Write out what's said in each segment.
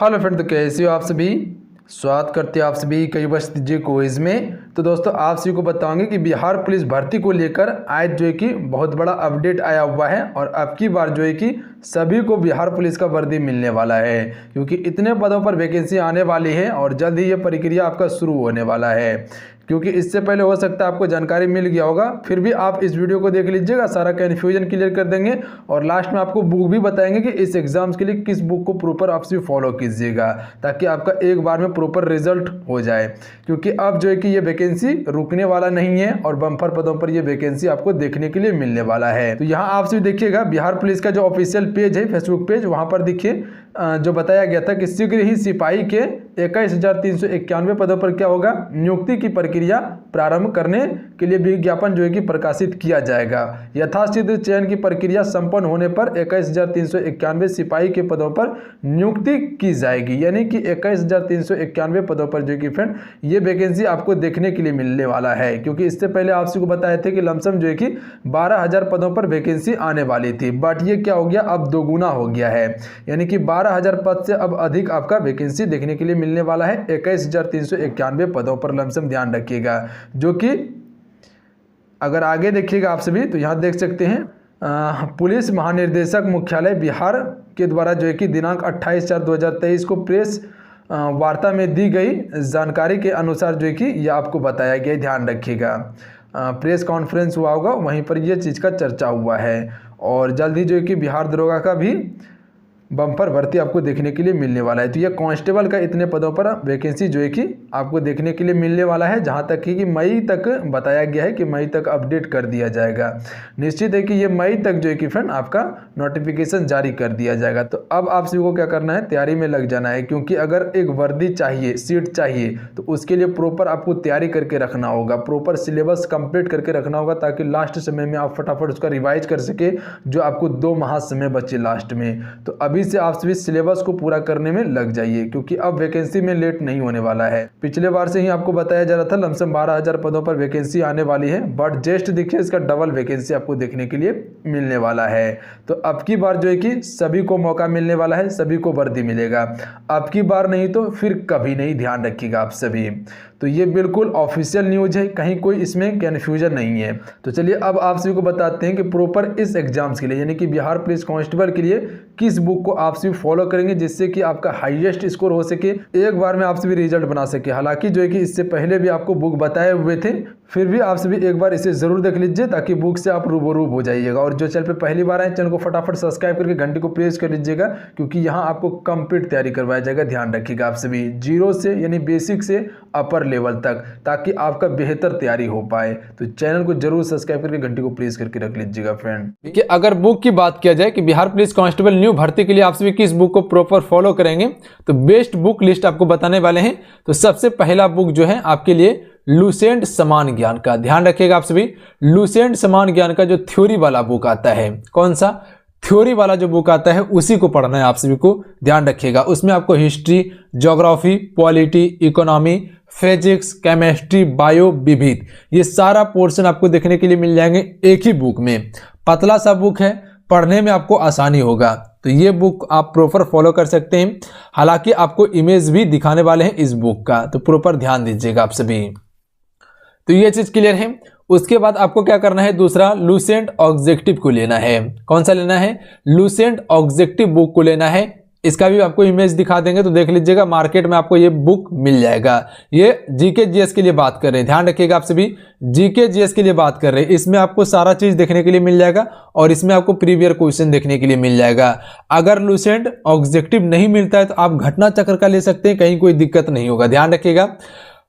Hello friend, तो कैसे हो आप सभी। स्वागत करते हैं आप सभी कई वर्ष दीजिए क्विज में। तो दोस्तों आप सभी को बताऊंगे कि बिहार पुलिस भर्ती को लेकर आज जो है कि बहुत बड़ा अपडेट आया हुआ है और अब की बार जो है कि सभी को बिहार पुलिस का वर्दी मिलने वाला है, क्योंकि इतने पदों पर वैकेंसी आने वाली है और जल्द ही ये प्रक्रिया आपका शुरू होने वाला है। क्योंकि इससे पहले हो सकता है आपको जानकारी मिल गया होगा, फिर भी आप इस वीडियो को देख लीजिएगा, सारा कन्फ्यूजन क्लियर कर देंगे और लास्ट में आपको बुक भी बताएंगे कि इस एग्जाम्स के लिए किस बुक को प्रॉपर आप से फॉलो कीजिएगा, ताकि आपका एक बार में प्रॉपर रिजल्ट हो जाए। क्योंकि अब जो है कि ये वैकेंसी रुकने वाला नहीं है और बम्पर पदों पर ये वैकेंसी आपको देखने के लिए मिलने वाला है। तो यहाँ आप सभी देखिएगा, बिहार पुलिस का जो ऑफिशियल पेज है, फेसबुक पेज, वहाँ पर देखिए जो बताया गया था कि शीघ्र ही सिपाही के 21,391 पदों पर क्या होगा, नियुक्ति की प्रक्रिया प्रारंभ करने के लिए विज्ञापन जो है कि प्रकाशित किया जाएगा। यथाशीघ्र चयन की प्रक्रिया संपन्न होने पर 21,391 सिपाही के पदों पर नियुक्ति की जाएगी। यानी कि 21,391 पदों पर जो कि फ्रेंड ये वैकेंसी आपको देखने के लिए मिलने वाला है। क्योंकि इससे पहले आप सबको बताए थे कि लमसम जो है कि 12,000 पदों पर वैकेंसी आने वाली थी, बट ये क्या हो गया, अब दोगुना हो गया है। यानी कि 12,000 पद से अब अधिक आपका वैकेंसी देखने के लिए मिलने वाला है। 21,391 पदों पर लमसम ध्यान रखिएगा। जो कि अगर आगे देखिएगा आप सभी, तो यहाँ देख सकते हैं पुलिस महानिर्देशक मुख्यालय बिहार के द्वारा जो है कि दिनांक 28/4/2023 को प्रेस वार्ता में दी गई जानकारी के अनुसार जो है कि यह आपको बताया गया। ध्यान रखिएगा, प्रेस कॉन्फ्रेंस हुआ होगा, वहीं पर यह चीज़ का चर्चा हुआ है और जल्द ही जो है कि बिहार दरोगा का भी बम्पर भर्ती आपको देखने के लिए मिलने वाला है। तो ये कांस्टेबल का इतने पदों पर वैकेंसी जो है कि आपको देखने के लिए मिलने वाला है, जहां तक कि मई तक बताया गया है कि मई तक अपडेट कर दिया जाएगा। निश्चित है कि ये मई तक जो है कि फ्रेंड आपका नोटिफिकेशन जारी कर दिया जाएगा। तो अब आप सभी को क्या करना है, तैयारी में लग जाना है। क्योंकि अगर एक वर्दी चाहिए, सीट चाहिए, तो उसके लिए प्रॉपर आपको तैयारी करके रखना होगा, प्रॉपर सिलेबस कंप्लीट करके रखना होगा, ताकि लास्ट समय में आप फटाफट उसका रिवाइज कर सके, जो आपको 2 माह समय बचे लास्ट में। तो अभी से आप सभी सिलेबस को पूरा करने में लग जाइए, क्योंकि अब वैकेंसी में लेट नहीं होने वाला है। पिछले बार से ही आपको बताया जा रहा था लमसम 12,000 पदों पर वैकेंसी आने वाली है, बट जस्ट देखिए इसका डबल वैकेंसी आपको देखने के लिए मिलने वाला है। तो अब की बार जो है कि सभी को मौका मिलने वाला है, सभी को वर्दी मिलेगा। अब की बार नहीं तो फिर कभी नहीं, ध्यान रखिएगा आप सभी। तो ये बिल्कुल ऑफिशियल न्यूज है, कहीं कोई इसमें कन्फ्यूजन नहीं है। तो चलिए अब आप सभी को बताते हैं कि प्रॉपर इस एग्जाम्स के लिए, यानी कि बिहार पुलिस कांस्टेबल के लिए किस बुक को आप सभी फॉलो करेंगे, जिससे कि आपका हाईएस्ट स्कोर हो सके, एक बार में आप सभी रिजल्ट बना सके। हालांकि जो है कि इससे पहले भी आपको बुक बताए हुए थे, फिर भी आप सभी एक बार इसे जरूर देख लीजिए, ताकि बुक से आप रूबरू हो जाइएगा। और जो चैनल पे पहली बार आए, चैनल को फटाफट सब्सक्राइब करके घंटी को प्रेस कर लीजिएगा, क्योंकि यहाँ आपको कंप्लीट तैयारी करवाया जाएगा। ध्यान रखिएगा आप सभी, जीरो से यानी बेसिक से अपर लेवल तक, ताकि आपका बेहतर तैयारी हो पाए। तो चैनल को जरूर सब्सक्राइब करके घंटी को प्रेस करके रख लीजिएगा फ्रेंड। देखिए, अगर बुक की बात किया जाए कि बिहार पुलिस कांस्टेबल न्यू भर्ती के लिए आप सभी किस बुक को प्रॉपर फॉलो करेंगे, तो बेस्ट बुक लिस्ट आपको बताने वाले हैं। तो सबसे पहला बुक जो है आपके लिए लुसेंट समान ज्ञान का, ध्यान रखिएगा आप सभी। लुसेंट समान ज्ञान का जो थ्योरी वाला बुक आता है, कौन सा थ्योरी वाला जो बुक आता है, उसी को पढ़ना है आप सभी को। ध्यान रखिएगा, उसमें आपको history, geography, polity, economy, physics, chemistry, bio, विविध, ये सारा पोर्शन आपको देखने के लिए मिल जाएंगे एक ही बुक में। पतला सा बुक है, पढ़ने में आपको आसानी होगा। तो ये बुक आप प्रॉपर फॉलो कर सकते हैं। हालांकि आपको इमेज भी दिखाने वाले हैं इस बुक का, तो प्रॉपर ध्यान दीजिएगा आप सभी। तो ये चीज क्लियर है। उसके बाद आपको क्या करना है, दूसरा लुसेंट ऑब्जेक्टिव को लेना है। कौन सा लेना है, लुसेंट ऑब्जेक्टिव बुक को लेना है। इसका भी आपको इमेज दिखा देंगे, तो देख लीजिएगा, मार्केट में आपको ये बुक मिल जाएगा। ये जीके जीएस के लिए बात कर रहे हैं, ध्यान रखिएगा आप सभी, जीके जीएस के लिए बात कर रहे हैं। इसमें आपको सारा चीज देखने के लिए मिल जाएगा और इसमें आपको प्रीवियस क्वेश्चन देखने के लिए मिल जाएगा। अगर लुसेंट ऑब्जेक्टिव नहीं मिलता है तो आप घटना चक्र का ले सकते हैं, कहीं कोई दिक्कत नहीं होगा। ध्यान रखिएगा,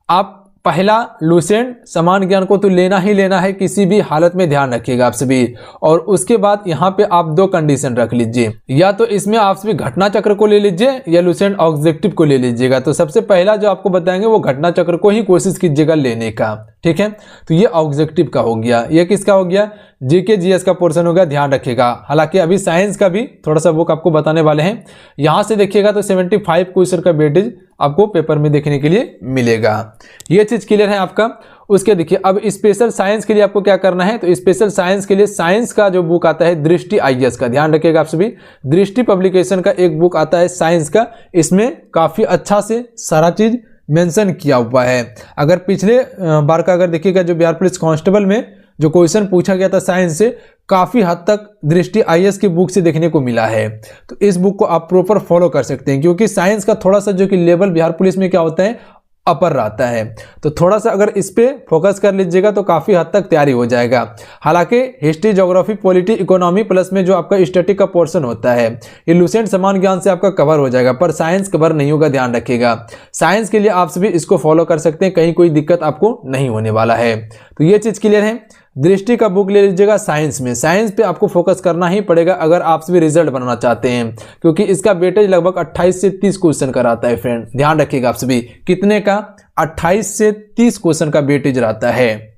आप पहला लुसेंट समान ज्ञान को तो लेना ही लेना है किसी भी हालत में, ध्यान रखिएगा आप सभी। और उसके बाद यहाँ पे आप 2 कंडीशन रख लीजिए, या तो इसमें आप सभी घटना चक्र को ले लीजिए या लुसेंट ऑब्जेक्टिव को ले लीजिएगा। तो सबसे पहला जो आपको बताएंगे वो घटना चक्र को ही कोशिश कीजिएगा लेने का, ठीक है। तो ये ऑब्जेक्टिव का हो गया। ये किसका हो गया, जीके जीएस का पोर्शन होगा, ध्यान रखिएगा। हालांकि अभी साइंस का भी थोड़ा सा बुक आपको बताने वाले हैं। यहां से देखिएगा तो 75 क्वेश्चन का वेटेज आपको पेपर में देखने के लिए मिलेगा। ये चीज क्लियर है आपका। उसके देखिए अब स्पेशल साइंस के लिए आपको क्या करना है, तो स्पेशल साइंस के लिए साइंस का जो बुक आता है दृष्टि IAS का, ध्यान रखिएगा आप सभी, दृष्टि पब्लिकेशन का एक बुक आता है साइंस का, इसमें काफी अच्छा से सारा चीज मेंशन किया हुआ है। अगर पिछले बार का अगर देखिएगा जो बिहार पुलिस कांस्टेबल में जो क्वेश्चन पूछा गया था साइंस से, काफी हद तक दृष्टि IAS की बुक से देखने को मिला है। तो इस बुक को आप प्रॉपर फॉलो कर सकते हैं, क्योंकि साइंस का थोड़ा सा जो कि लेवल बिहार पुलिस में क्या होता है अपर रहता है, तो थोड़ा सा अगर इस पे फोकस कर लीजिएगा तो काफी हद तक तैयारी हो जाएगा। हालांकि history, geography, polity, economy plus में जो आपका स्टैटिक का पोर्शन होता है ये लुसेंट समान ज्ञान से आपका कवर हो जाएगा, पर साइंस कवर नहीं होगा, ध्यान रखिएगा। साइंस के लिए आप सभी इसको फॉलो कर सकते हैं, कहीं कोई दिक्कत आपको नहीं होने वाला है। तो ये चीज क्लियर है। दृष्टि का बुक ले लीजिएगा साइंस में, साइंस पे आपको फोकस करना ही पड़ेगा अगर आप सभी रिजल्ट बनाना चाहते हैं, क्योंकि इसका वेटेज लगभग 28 से 30 क्वेश्चन का रहता है फ्रेंड, ध्यान रखिएगा आप सभी, कितने का 28 से 30 क्वेश्चन का वेटेज रहता है।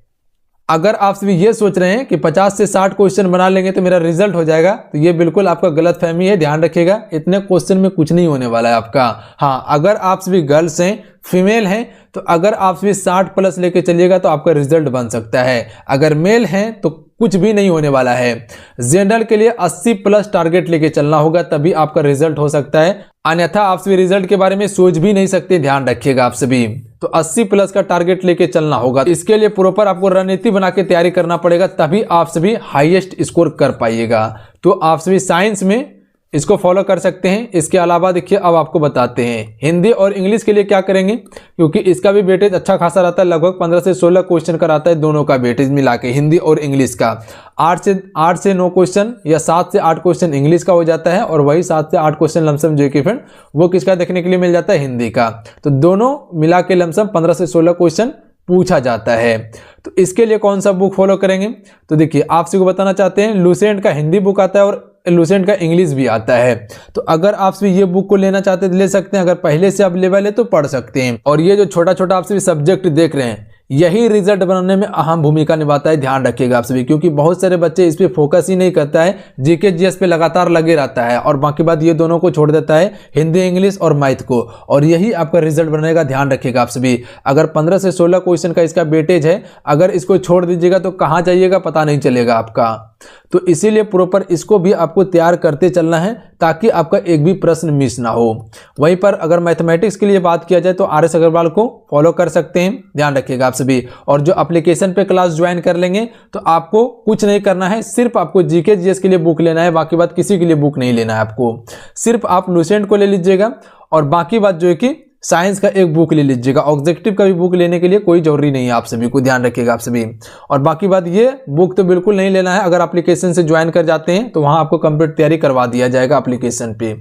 अगर आप सभी ये सोच रहे हैं कि 50 से 60 क्वेश्चन बना लेंगे तो मेरा रिजल्ट हो जाएगा, तो ये बिल्कुल आपका गलत फहमी है, ध्यान रखिएगा, इतने क्वेश्चन में कुछ नहीं होने वाला है आपका। हाँ, अगर आप सभी गर्ल्स हैं, फीमेल हैं, तो अगर आप सभी 60 प्लस लेके चलिएगा तो आपका रिजल्ट बन सकता है। अगर मेल हैं तो कुछ भी नहीं होने वाला है। जनरल के लिए 80 प्लस टारगेट लेके चलना होगा, तभी आपका रिजल्ट हो सकता है, अन्यथा आप सभी रिजल्ट के बारे में सोच भी नहीं सकते, ध्यान रखिएगा आप सभी। तो 80 प्लस का टारगेट लेके चलना होगा। इसके लिए प्रॉपर आपको रणनीति बना के तैयारी करना पड़ेगा, तभी आप सभी हाईएस्ट स्कोर कर पाइएगा। तो आप सभी साइंस में इसको फॉलो कर सकते हैं। इसके अलावा देखिए अब आपको बताते हैं हिंदी और इंग्लिश के लिए क्या करेंगे, क्योंकि इसका भी वेटेज अच्छा खासा रहता है, लगभग 15 से 16 क्वेश्चन का रहता है, दोनों का वेटेज मिला के, हिंदी और इंग्लिश का। 8 से 9 क्वेश्चन या 7 से 8 क्वेश्चन इंग्लिश का हो जाता है, और वही 7 से 8 क्वेश्चन लमसम जो कि फ्रेंड वो किसका देखने के लिए मिल जाता है, हिंदी का। तो दोनों मिला के लमसम 15 से 16 क्वेश्चन पूछा जाता है। तो इसके लिए कौन सा बुक फॉलो करेंगे, तो देखिए आपसे को बताना चाहते हैं, लुसेंट का हिंदी बुक आता है और लुसेंट का इंग्लिश भी आता है। तो अगर आप ये बुक को लेना चाहते हैं तो ले सकते हैं, अगर पहले से अवेलेबल है तो पढ़ सकते हैं। और ये जो छोटा छोटा आप सभी सब्जेक्ट देख रहे हैं, यही रिजल्ट बनाने में अहम भूमिका निभाता है, ध्यान रखिएगा आप सभी, क्योंकि बहुत सारे बच्चे इस पे फोकस ही नहीं करता है, जीके जीएस पे लगातार लगे रहता है और बाकी बात ये दोनों को छोड़ देता है, हिंदी इंग्लिश और मैथ को, और यही आपका रिजल्ट बनेगा, ध्यान रखिएगा आप सभी। अगर 15 से 16 क्वेश्चन का इसका वेटेज है, अगर इसको छोड़ दीजिएगा तो कहाँ जाइएगा पता नहीं चलेगा आपका। तो इसीलिए प्रॉपर इसको भी आपको तैयार करते चलना है, ताकि आपका एक भी प्रश्न मिस ना हो। वहीं पर अगर मैथमेटिक्स के लिए बात किया जाए तो RS अग्रवाल को फॉलो कर सकते हैं, ध्यान रखिएगा आप सभी। और जो एप्लीकेशन पे क्लास ज्वाइन कर लेंगे तो आपको कुछ नहीं करना है, सिर्फ आपको जीके जीएस के लिए बुक लेना है, बाकी बात किसी के लिए बुक नहीं लेना है आपको। सिर्फ आप लुसेंट को ले लीजिएगा और बाकी बात जो है कि साइंस का एक बुक ले लीजिएगा, ऑब्जेक्टिव का भी बुक लेने के लिए कोई जरूरी नहीं है आप सभी को, ध्यान रखिएगा आप सभी। और बाकी बात ये बुक तो बिल्कुल नहीं लेना है, अगर एप्लीकेशन से ज्वाइन कर जाते हैं तो वहां आपको कंप्लीट तैयारी करवा दिया जाएगा एप्लीकेशन पे।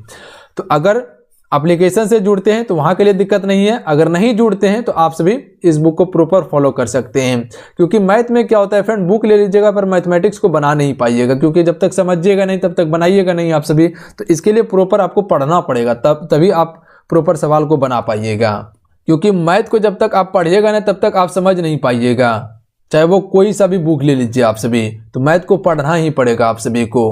तो अगर एप्लीकेशन से जुड़ते हैं तो वहां के लिए दिक्कत नहीं है, अगर नहीं जुड़ते हैं तो आप सभी इस बुक को प्रॉपर फॉलो कर सकते हैं। क्योंकि मैथ में क्या होता है फ्रेंड, बुक ले लीजिएगा पर मैथमेटिक्स को बना नहीं पाइएगा, क्योंकि जब तक समझिएगा नहीं तब तक बनाइएगा नहीं आप सभी। तो इसके लिए प्रॉपर आपको पढ़ना पड़ेगा, तभी आप प्रॉपर सवाल को बना पाइएगा, क्योंकि मैथ को जब तक आप पढ़िएगा ना तब तक आप समझ नहीं पाइएगा, चाहे वो कोई सा भी बुक ले लीजिए आप सभी। तो मैथ को पढ़ना ही पड़ेगा आप सभी को।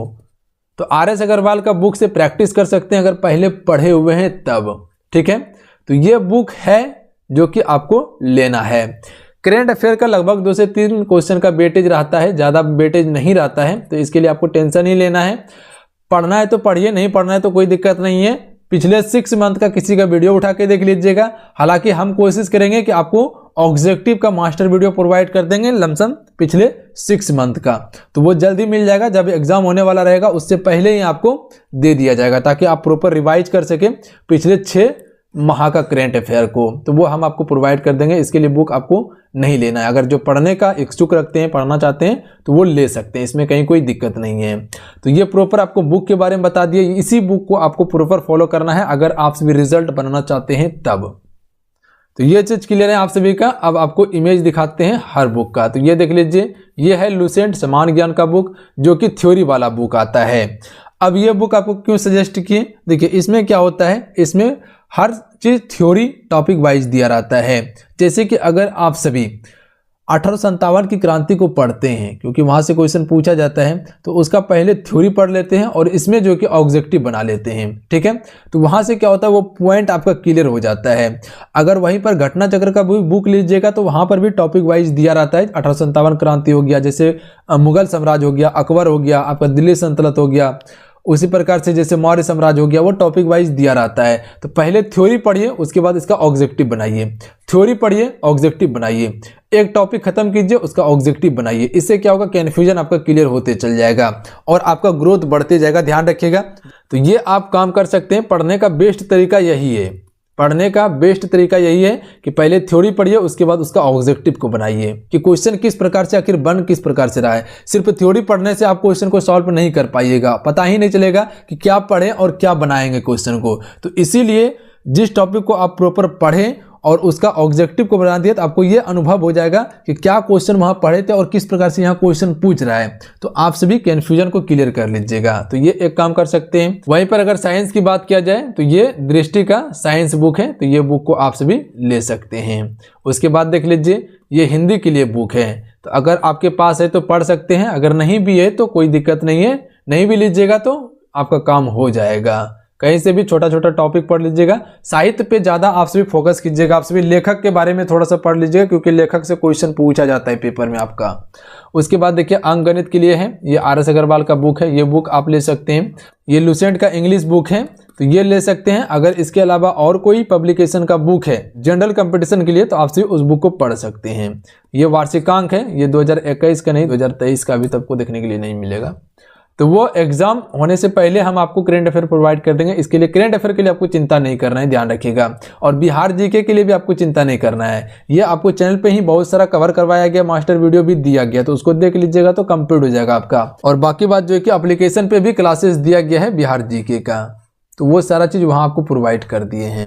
तो RS अग्रवाल का बुक से प्रैक्टिस कर सकते हैं अगर पहले पढ़े हुए हैं तब, ठीक है। तो ये बुक है जो कि आपको लेना है। करेंट अफेयर का लगभग 2 से 3 क्वेश्चन का वेटेज रहता है, ज़्यादा वेटेज नहीं रहता है, तो इसके लिए आपको टेंशन ही लेना है। पढ़ना है तो पढ़िए, नहीं पढ़ना है तो कोई दिक्कत नहीं है। पिछले 6 मंथ का किसी का वीडियो उठा के देख लीजिएगा। हालांकि हम कोशिश करेंगे कि आपको ऑब्जेक्टिव का मास्टर वीडियो प्रोवाइड कर देंगे लमसम पिछले 6 मंथ का, तो वो जल्दी मिल जाएगा, जब एग्जाम होने वाला रहेगा उससे पहले ही आपको दे दिया जाएगा, ताकि आप प्रॉपर रिवाइज कर सके पिछले 6 माह का करेंट अफेयर को। तो वो हम आपको प्रोवाइड कर देंगे, इसके लिए बुक आपको नहीं लेना है। अगर जो पढ़ने का इच्छुक रखते हैं, पढ़ना चाहते हैं, तो वो ले सकते हैं, इसमें कहीं कोई दिक्कत नहीं है। तो ये प्रॉपर आपको बुक के बारे में बता दिए, इसी बुक को आपको प्रॉपर फॉलो करना है अगर आप सभी रिजल्ट बनाना चाहते हैं तब। तो ये चीज क्लियर है आप सभी का। अब आपको इमेज दिखाते हैं हर बुक का। तो ये देख लीजिए, ये है लुसेंट समान ज्ञान का बुक, जो कि थ्योरी वाला बुक आता है। अब ये बुक आपको क्यों सजेस्ट किए, देखिए इसमें क्या होता है, इसमें हर चीज थ्योरी टॉपिक वाइज दिया रहता है। जैसे कि अगर आप सभी 1857 की क्रांति को पढ़ते हैं, क्योंकि वहाँ से क्वेश्चन पूछा जाता है, तो उसका पहले थ्योरी पढ़ लेते हैं और इसमें जो कि ऑब्जेक्टिव बना लेते हैं। ठीक है, तो वहाँ से क्या होता है, वो पॉइंट आपका क्लियर हो जाता है। अगर वहीं पर घटना चक्र का बुक लीजिएगा तो वहाँ पर भी टॉपिक वाइज दिया रहता है। 1857 क्रांति हो गया, जैसे मुगल साम्राज्य हो गया, अकबर हो गया, आपका दिल्ली सल्तनत हो गया, उसी प्रकार से जैसे मौर्य साम्राज्य हो गया, वो टॉपिक वाइज दिया रहता है। तो पहले थ्योरी पढ़िए, उसके बाद इसका ऑब्जेक्टिव बनाइए। थ्योरी पढ़िए, ऑब्जेक्टिव बनाइए, एक टॉपिक खत्म कीजिए, उसका ऑब्जेक्टिव बनाइए। इससे क्या होगा, कन्फ्यूजन आपका क्लियर होते चल जाएगा और आपका ग्रोथ बढ़ते जाएगा। ध्यान रखिएगा। तो ये आप काम कर सकते हैं। पढ़ने का बेस्ट तरीका यही है, पढ़ने का बेस्ट तरीका यही है कि पहले थ्योरी पढ़िए, उसके बाद उसका ऑब्जेक्टिव को बनाइए कि क्वेश्चन किस प्रकार से आखिर बन किस प्रकार से रहा है। सिर्फ थ्योरी पढ़ने से आप क्वेश्चन को सॉल्व नहीं कर पाइएगा, पता ही नहीं चलेगा कि क्या पढ़ें और क्या बनाएंगे क्वेश्चन को। तो इसीलिए जिस टॉपिक को आप प्रॉपर पढ़ें और उसका ऑब्जेक्टिव को बना दिया, तो आपको ये अनुभव हो जाएगा कि क्या क्वेश्चन वहाँ पढ़े थे और किस प्रकार से यहाँ क्वेश्चन पूछ रहा है। तो आप सभी कन्फ्यूजन को क्लियर कर लीजिएगा। तो ये एक काम कर सकते हैं। वहीं पर अगर साइंस की बात किया जाए तो ये दृष्टि का साइंस बुक है, तो ये बुक को आप सभी ले सकते हैं। उसके बाद देख लीजिए, ये हिंदी के लिए बुक है, तो अगर आपके पास है तो पढ़ सकते हैं, अगर नहीं भी है तो कोई दिक्कत नहीं है, नहीं भी लीजिएगा तो आपका काम हो जाएगा। कहीं से भी छोटा छोटा टॉपिक पढ़ लीजिएगा। साहित्य पे ज़्यादा आप सभी फोकस कीजिएगा, आप सभी लेखक के बारे में थोड़ा सा पढ़ लीजिएगा, क्योंकि लेखक से क्वेश्चन पूछा जाता है पेपर में आपका। उसके बाद देखिए, अंकगणित के लिए है, ये RS अग्रवाल का बुक है, ये बुक आप ले सकते हैं। ये लुसेंट का इंग्लिश बुक है, तो ये ले सकते हैं। अगर इसके अलावा और कोई पब्लिकेशन का बुक है जनरल कंपटीशन के लिए, तो आप सभी उस बुक को पढ़ सकते हैं। ये वार्षिकांक है, ये 2021 का नहीं, 2023 का अभी तक को देखने के लिए नहीं मिलेगा। तो वो एग्जाम होने से पहले हम आपको करंट अफेयर प्रोवाइड कर देंगे। इसके लिए करंट अफेयर के लिए आपको चिंता नहीं करना है, ध्यान रखिएगा। और बिहार जीके के लिए भी आपको चिंता नहीं करना है। ये आपको चैनल पे ही बहुत सारा कवर करवाया गया, मास्टर वीडियो भी दिया गया, तो उसको देख लीजिएगा तो कंप्लीट हो जाएगा आपका। और बाकी बात जो है कि एप्लीकेशन पे भी क्लासेस दिया गया है बिहार जीके का, तो वो सारा चीज़ वहाँ आपको प्रोवाइड कर दिए हैं।